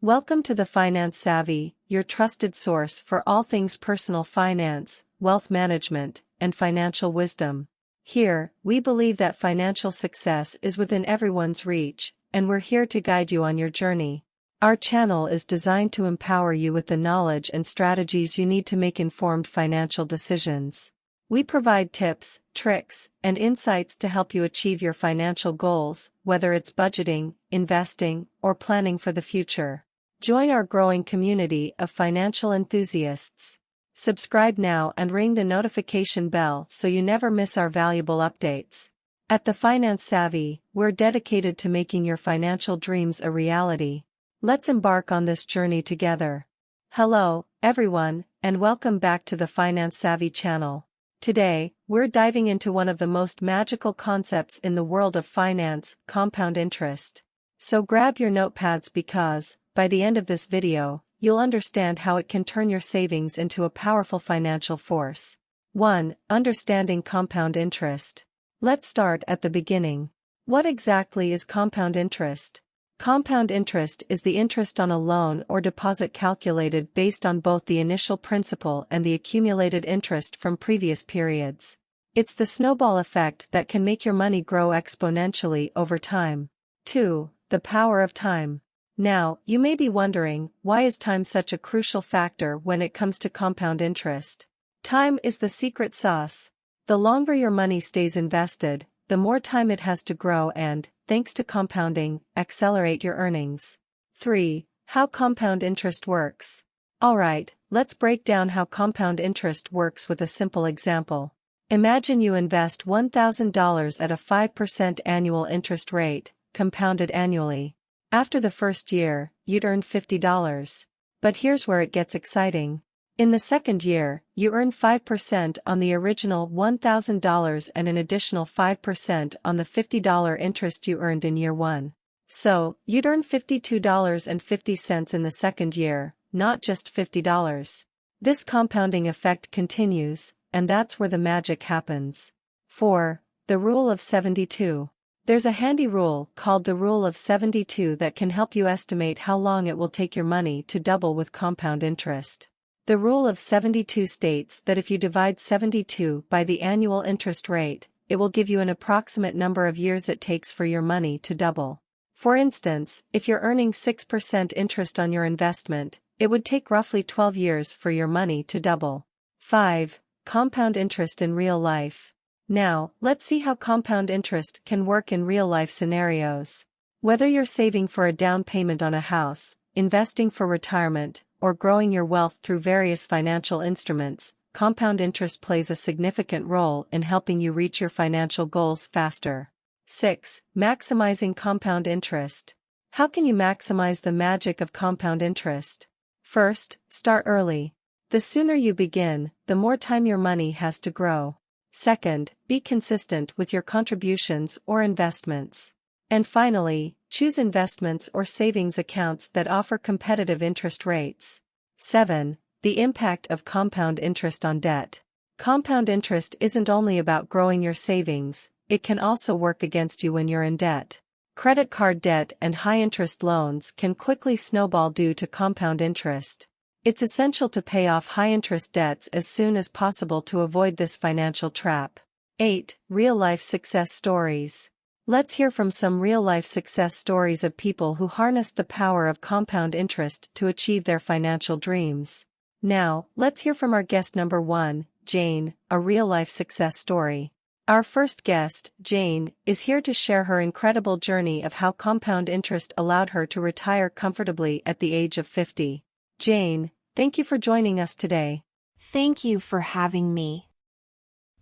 Welcome to the Finance Savvy, your trusted source for all things personal finance, wealth management, and financial wisdom. Here, we believe that financial success is within everyone's reach, and we're here to guide you on your journey. Our channel is designed to empower you with the knowledge and strategies you need to make informed financial decisions. We provide tips, tricks, and insights to help you achieve your financial goals, whether it's budgeting, investing, or planning for the future. Join our growing community of financial enthusiasts. Subscribe now and ring the notification bell so you never miss our valuable updates. At the Finance Savvy, we're dedicated to making your financial dreams a reality. Let's embark on this journey together. Hello, everyone, and welcome back to the Finance Savvy channel. Today, we're diving into one of the most magical concepts in the world of finance, compound interest. So grab your notepads because, by the end of this video, you'll understand how it can turn your savings into a powerful financial force. 1. Understanding compound interest. Let's start at the beginning. What exactly is compound interest? Compound interest is the interest on a loan or deposit calculated based on both the initial principal and the accumulated interest from previous periods. It's the snowball effect that can make your money grow exponentially over time. 2. The power of time. Now, you may be wondering, why is time such a crucial factor when it comes to compound interest? Time is the secret sauce. The longer your money stays invested, the more time it has to grow and, thanks to compounding, accelerate your earnings. 3. How compound interest works. Alright, let's break down how compound interest works with a simple example. Imagine you invest $1,000 at a 5% annual interest rate, compounded annually. After the first year, you'd earn $50. But here's where it gets exciting. In the second year, you earn 5% on the original $1,000 and an additional 5% on the $50 interest you earned in year 1. So, you'd earn $52.50 in the second year, not just $50. This compounding effect continues, and that's where the magic happens. 4. The Rule of 72. There's a handy rule called the Rule of 72 that can help you estimate how long it will take your money to double with compound interest. The Rule of 72 states that if you divide 72 by the annual interest rate, it will give you an approximate number of years it takes for your money to double. For instance, if you're earning 6% interest on your investment, it would take roughly 12 years for your money to double. 5. Compound interest in real life. Now, let's see how compound interest can work in real-life scenarios. Whether you're saving for a down payment on a house, investing for retirement, or growing your wealth through various financial instruments, compound interest plays a significant role in helping you reach your financial goals faster. 6. Maximizing compound interest. How can you maximize the magic of compound interest? First, start early. The sooner you begin, the more time your money has to grow. Second, be consistent with your contributions or investments. And finally, choose investments or savings accounts that offer competitive interest rates. 7. The impact of compound interest on debt. Compound interest isn't only about growing your savings, it can also work against you when you're in debt. Credit card debt and high-interest loans can quickly snowball due to compound interest. It's essential to pay off high-interest debts as soon as possible to avoid this financial trap. 8. Real-life success stories. Let's hear from some real-life success stories of people who harnessed the power of compound interest to achieve their financial dreams. Now, let's hear from our guest number 1, Jane, a real-life success story. Our first guest, Jane, is here to share her incredible journey of how compound interest allowed her to retire comfortably at the age of 50. Jane, thank you for joining us today. Thank you for having me.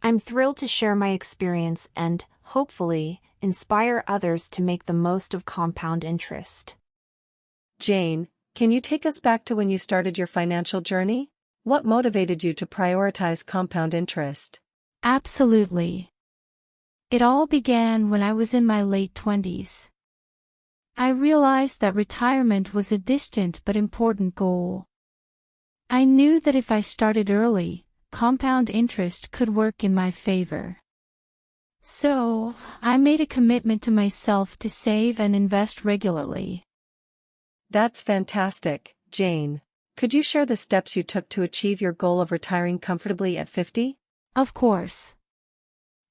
I'm thrilled to share my experience and, hopefully, inspire others to make the most of compound interest. Jane, can you take us back to when you started your financial journey? What motivated you to prioritize compound interest? Absolutely. It all began when I was in my late 20s. I realized that retirement was a distant but important goal. I knew that if I started early, compound interest could work in my favor. So, I made a commitment to myself to save and invest regularly. That's fantastic, Jane. Could you share the steps you took to achieve your goal of retiring comfortably at 50? Of course.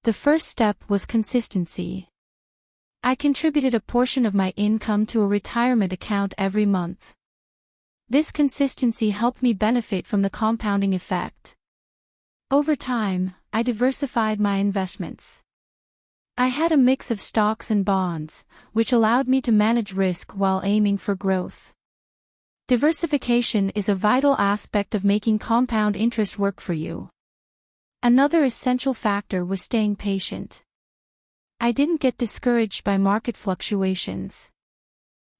The first step was consistency. I contributed a portion of my income to a retirement account every month. This consistency helped me benefit from the compounding effect. Over time, I diversified my investments. I had a mix of stocks and bonds, which allowed me to manage risk while aiming for growth. Diversification is a vital aspect of making compound interest work for you. Another essential factor was staying patient. I didn't get discouraged by market fluctuations.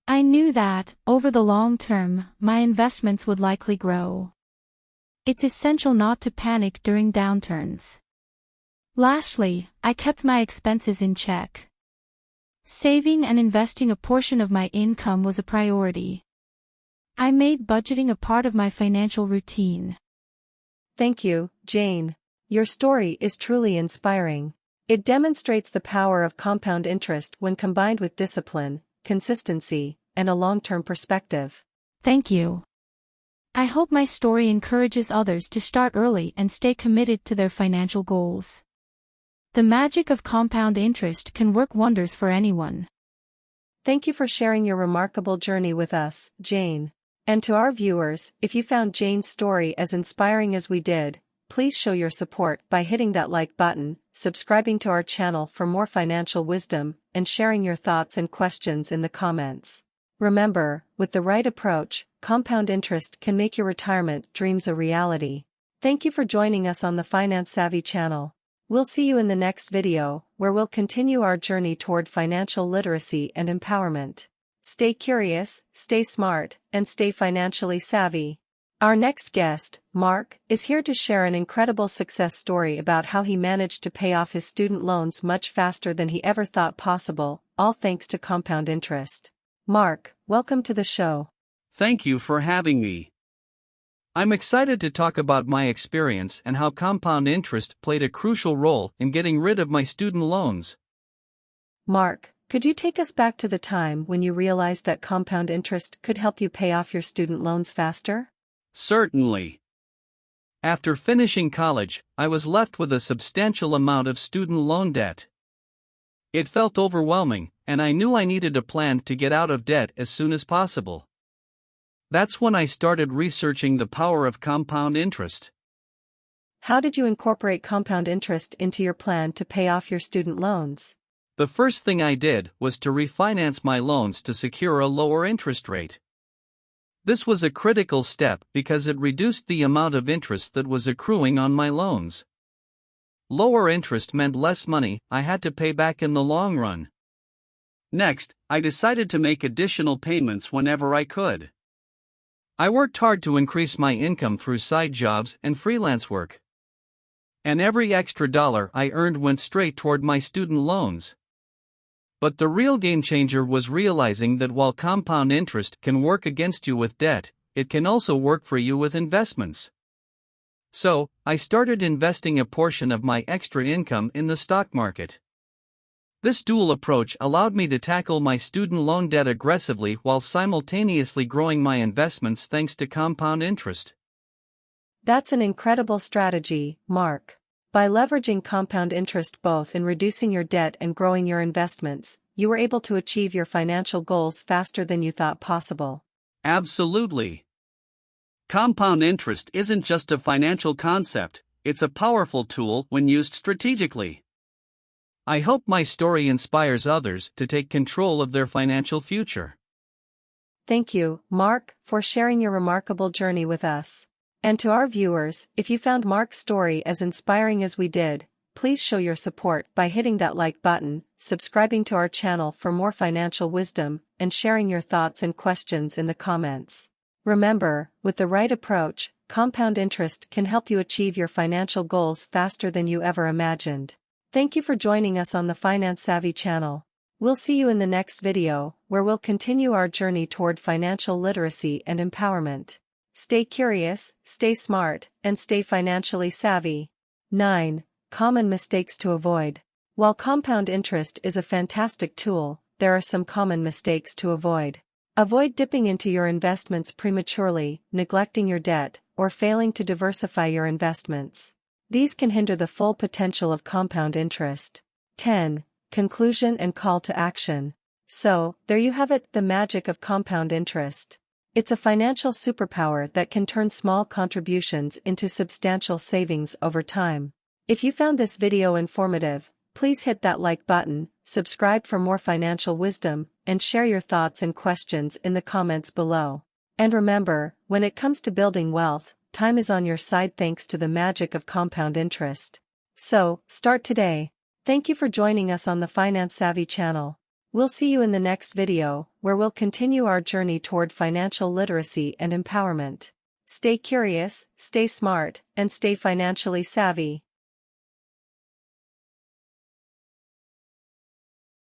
I knew that, over the long term, my investments would likely grow. It's essential not to panic during downturns. Lastly, I kept my expenses in check. Saving and investing a portion of my income was a priority. I made budgeting a part of my financial routine. Thank you, Jane. Your story is truly inspiring. It demonstrates the power of compound interest when combined with discipline, consistency, and a long-term perspective. Thank you. I hope my story encourages others to start early and stay committed to their financial goals. The magic of compound interest can work wonders for anyone. Thank you for sharing your remarkable journey with us, Jane. And to our viewers, if you found Jane's story as inspiring as we did, please show your support by hitting that like button, subscribing to our channel for more financial wisdom, and sharing your thoughts and questions in the comments. Remember, with the right approach, compound interest can make your retirement dreams a reality. Thank you for joining us on the Finance Savvy channel. We'll see you in the next video, where we'll continue our journey toward financial literacy and empowerment. Stay curious, stay smart, and stay financially savvy. Our next guest, Mark, is here to share an incredible success story about how he managed to pay off his student loans much faster than he ever thought possible, all thanks to compound interest. Mark, welcome to the show. Thank you for having me. I'm excited to talk about my experience and how compound interest played a crucial role in getting rid of my student loans. Mark, could you take us back to the time when you realized that compound interest could help you pay off your student loans faster? Certainly. After finishing college, I was left with a substantial amount of student loan debt. It felt overwhelming, and I knew I needed a plan to get out of debt as soon as possible. That's when I started researching the power of compound interest. How did you incorporate compound interest into your plan to pay off your student loans? The first thing I did was to refinance my loans to secure a lower interest rate. This was a critical step because it reduced the amount of interest that was accruing on my loans. Lower interest meant less money I had to pay back in the long run. Next, I decided to make additional payments whenever I could. I worked hard to increase my income through side jobs and freelance work. And every extra dollar I earned went straight toward my student loans. But the real game changer was realizing that while compound interest can work against you with debt, it can also work for you with investments. So, I started investing a portion of my extra income in the stock market. This dual approach allowed me to tackle my student loan debt aggressively while simultaneously growing my investments thanks to compound interest. That's an incredible strategy, Mark. By leveraging compound interest both in reducing your debt and growing your investments, you were able to achieve your financial goals faster than you thought possible. Absolutely. Compound interest isn't just a financial concept, it's a powerful tool when used strategically. I hope my story inspires others to take control of their financial future. Thank you, Mark, for sharing your remarkable journey with us. And to our viewers, if you found Mark's story as inspiring as we did, please show your support by hitting that like button, subscribing to our channel for more financial wisdom, and sharing your thoughts and questions in the comments. Remember, with the right approach, compound interest can help you achieve your financial goals faster than you ever imagined. Thank you for joining us on the Finance Savvy channel. We'll see you in the next video, where we'll continue our journey toward financial literacy and empowerment. Stay curious, stay smart, and stay financially savvy. 9. Common mistakes to avoid. While compound interest is a fantastic tool, there are some common mistakes to avoid. Avoid dipping into your investments prematurely, neglecting your debt, or failing to diversify your investments. These can hinder the full potential of compound interest. 10. Conclusion and call to action. So, there you have it, the magic of compound interest. It's a financial superpower that can turn small contributions into substantial savings over time. If you found this video informative, please hit that like button, subscribe for more financial wisdom, and share your thoughts and questions in the comments below. And remember, when it comes to building wealth, time is on your side thanks to the magic of compound interest. So, start today. Thank you for joining us on the Finance Savvy channel. We'll see you in the next video, where we'll continue our journey toward financial literacy and empowerment. Stay curious, stay smart, and stay financially savvy.